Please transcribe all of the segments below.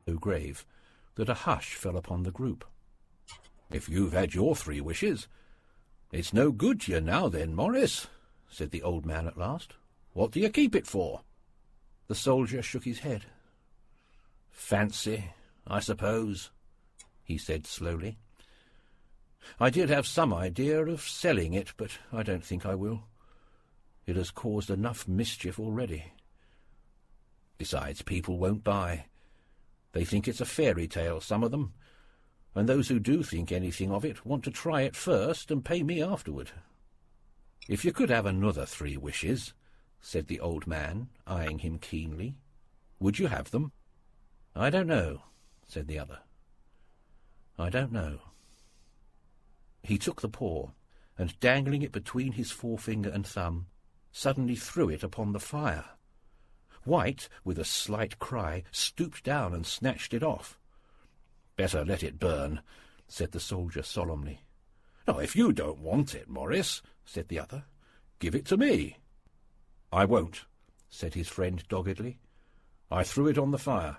so grave that a hush fell upon the group. "If you've had your 3 wishes, it's no good to you now then, Morris," said the old man at last. "What do you keep it for?" The soldier shook his head. "Fancy, I suppose," he said slowly. "I did have some idea of selling it, but I don't think I will. It has caused enough mischief already. Besides, people won't buy. They think it's a fairy tale, some of them, and those who do think anything of it want to try it first and pay me afterward." "If you could have another 3 wishes," said the old man, eyeing him keenly, "would you have them?" "I don't know," said the other. "I don't know." He took the paw, and dangling it between his forefinger and thumb, suddenly threw it upon the fire. White, with a slight cry, stooped down and snatched it off. "Better let it burn," said the soldier solemnly. "Now, if you don't want it, Morris," said the other, "give it to me." "I won't," said his friend doggedly. "I threw it on the fire.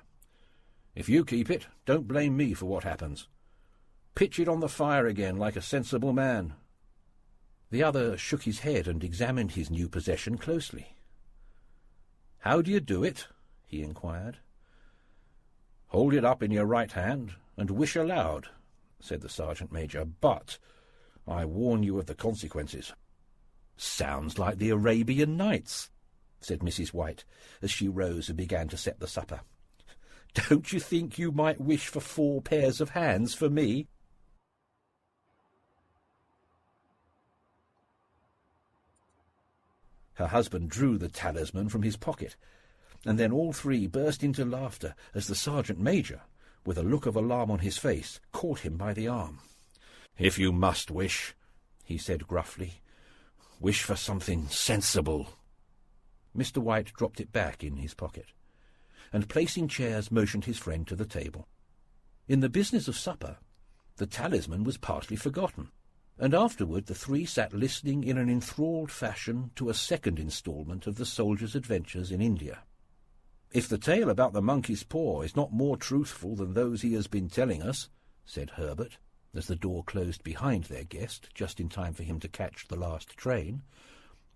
If you keep it, don't blame me for what happens. Pitch it on the fire again like a sensible man." The other shook his head and examined his new possession closely. "How do you do it?" he inquired. "Hold it up in your right hand and wish aloud," said the sergeant-major, "but I warn you of the consequences." "Sounds like the Arabian Nights," said Mrs. White, as she rose and began to set the supper. "Don't you think you might wish for 4 pairs of hands for me?" Her husband drew the talisman from his pocket, and then all 3 burst into laughter as the sergeant-major, with a look of alarm on his face, caught him by the arm. "If you must wish," he said gruffly, "wish for something sensible." Mr. White dropped it back in his pocket, and placing chairs motioned his friend to the table. In the business of supper, the talisman was partly forgotten, and afterward the 3 sat listening in an enthralled fashion to a second instalment of the soldier's adventures in India. "If the tale about the monkey's paw is not more truthful than those he has been telling us," said Herbert, as the door closed behind their guest, just in time for him to catch the last train,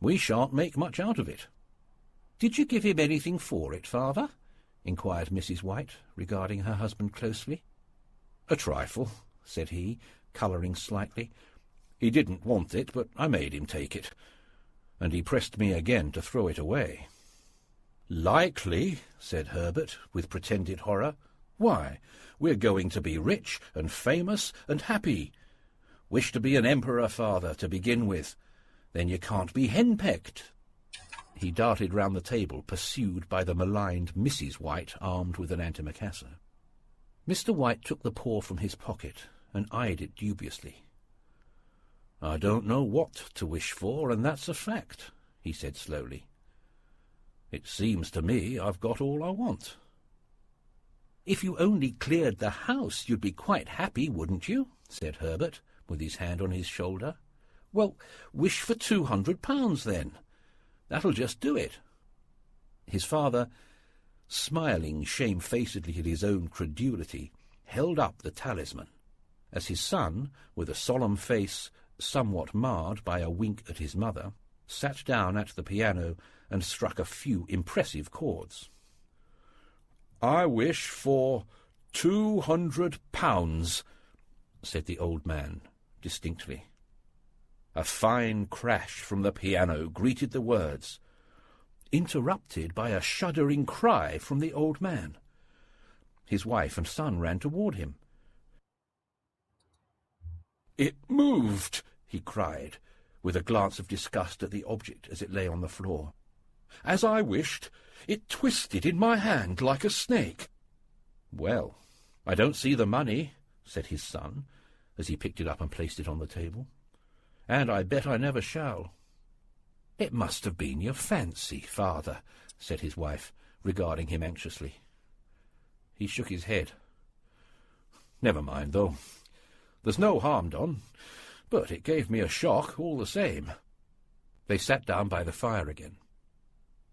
"we shan't make much out of it." "Did you give him anything for it, father?" inquired Mrs. White, regarding her husband closely. "A trifle," said he, colouring slightly. "He didn't want it, but I made him take it, and he pressed me again to throw it away." "Likely," said Herbert, with pretended horror. "Why, we're going to be rich and famous and happy. Wish to be an emperor, father, to begin with. Then you can't be henpecked." He darted round the table, pursued by the maligned Mrs. White, armed with an antimacassar. Mr. White took the paw from his pocket and eyed it dubiously. "I don't know what to wish for, and that's a fact," he said slowly. "It seems to me I've got all I want." "If you only cleared the house, you'd be quite happy, wouldn't you?" said Herbert, with his hand on his shoulder. "Well, wish for £200, then. That'll just do it." His father, smiling shamefacedly at his own credulity, held up the talisman, as his son, with a solemn face somewhat marred by a wink at his mother, sat down at the piano and struck a few impressive chords. "I wish for £200, said the old man, distinctly. A fine crash from the piano greeted the words, interrupted by a shuddering cry from the old man. His wife and son ran toward him. "It moved!" he cried, with a glance of disgust at the object as it lay on the floor. "As I wished, it twisted in my hand like a snake." "Well, I don't see the money," said his son, as he picked it up and placed it on the table. "And I bet I never shall." "It must have been your fancy, father," said his wife, regarding him anxiously. He shook his head. "Never mind, though. There's no harm done, but it gave me a shock all the same." They sat down by the fire again.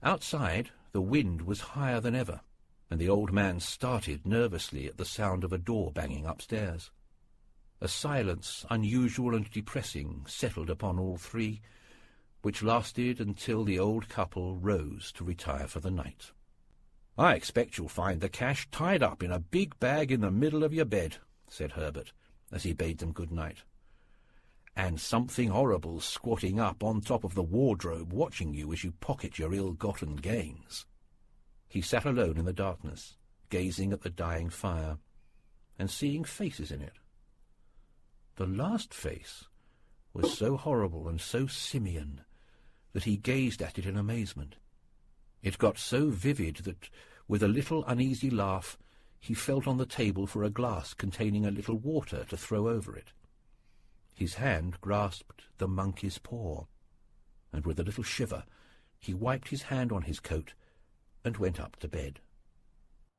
Outside, the wind was higher than ever, and the old man started nervously at the sound of a door banging upstairs. A silence unusual and depressing settled upon all three, which lasted until the old couple rose to retire for the night. "I expect you'll find the cash tied up in a big bag in the middle of your bed," said Herbert, as he bade them good night. "And something horrible squatting up on top of the wardrobe watching you as you pocket your ill-gotten gains." He sat alone in the darkness, gazing at the dying fire, and seeing faces in it. The last face was so horrible and so simian that he gazed at it in amazement. It got so vivid that, with a little uneasy laugh, he felt on the table for a glass containing a little water to throw over it. His hand grasped the monkey's paw, and with a little shiver he wiped his hand on his coat and went up to bed.